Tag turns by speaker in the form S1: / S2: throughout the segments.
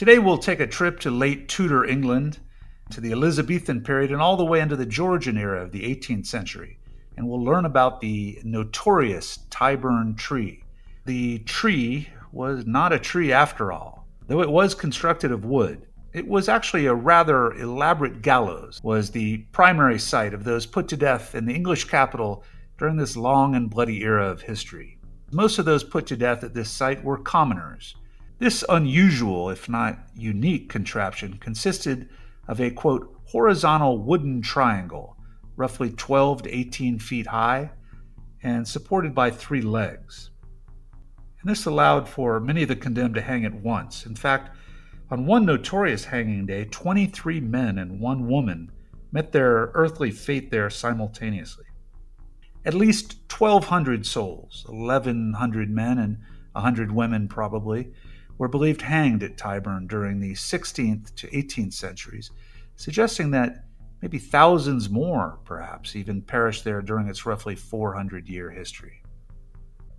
S1: Today we'll take a trip to late Tudor England, to the Elizabethan period, and all the way into the Georgian era of the 18th century. And we'll learn about the notorious Tyburn tree. The tree was not a tree after all. Though it was constructed of wood, it was actually a rather elaborate gallows, was the primary site of those put to death in the English capital during this long and bloody era of history. Most of those put to death at this site were commoners. This unusual, if not unique, contraption consisted of a, quote, horizontal wooden triangle, roughly 12 to 18 feet high, and supported by 3 legs. And this allowed for many of the condemned to hang at once. In fact, on one notorious hanging day, 23 men and 1 woman met their earthly fate there simultaneously. At least 1,200 souls, 1,100 men and 100 women probably, were believed hanged at Tyburn during the 16th to 18th centuries, suggesting that maybe thousands more, perhaps, even perished there during its roughly 400-year history.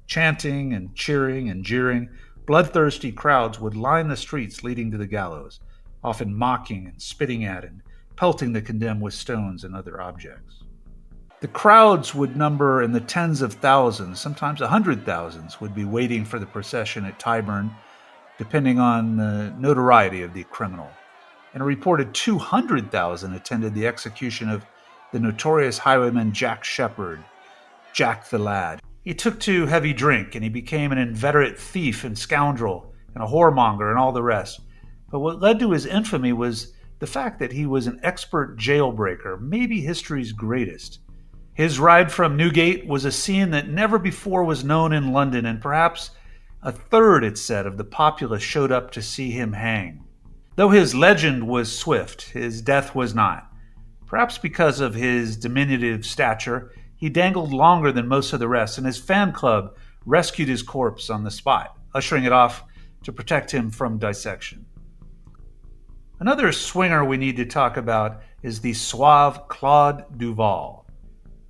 S1: Chanting and cheering and jeering, bloodthirsty crowds would line the streets leading to the gallows, often mocking and spitting at and pelting the condemned with stones and other objects. The crowds would number in the tens of thousands, sometimes 100,000s, would be waiting for the procession at Tyburn, depending on the notoriety of the criminal. And a reported 200,000 attended the execution of the notorious highwayman Jack Shepherd, Jack the Lad. He took to heavy drink, and he became an inveterate thief and scoundrel, and a whoremonger and all the rest. But what led to his infamy was the fact that he was an expert jailbreaker, maybe history's greatest. His ride from Newgate was a scene that never before was known in London, and perhaps a third, it said, of the populace showed up to see him hang. Though his legend was swift, his death was not. Perhaps because of his diminutive stature, he dangled longer than most of the rest, and his fan club rescued his corpse on the spot, ushering it off to protect him from dissection. Another swinger we need to talk about is the suave Claude Duval.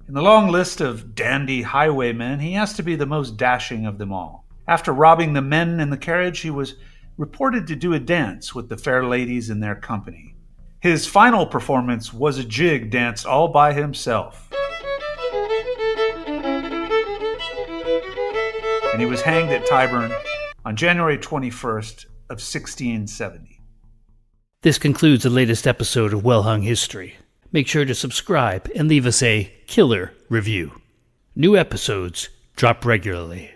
S1: In the long list of dandy highwaymen, he has to be the most dashing of them all. After robbing the men in the carriage, he was reported to do a dance with the fair ladies in their company. His final performance was a jig danced all by himself. And he was hanged at Tyburn on January 21st of 1670.
S2: This concludes the latest episode of Well Hung History. Make sure to subscribe and leave us a killer review. New episodes drop regularly.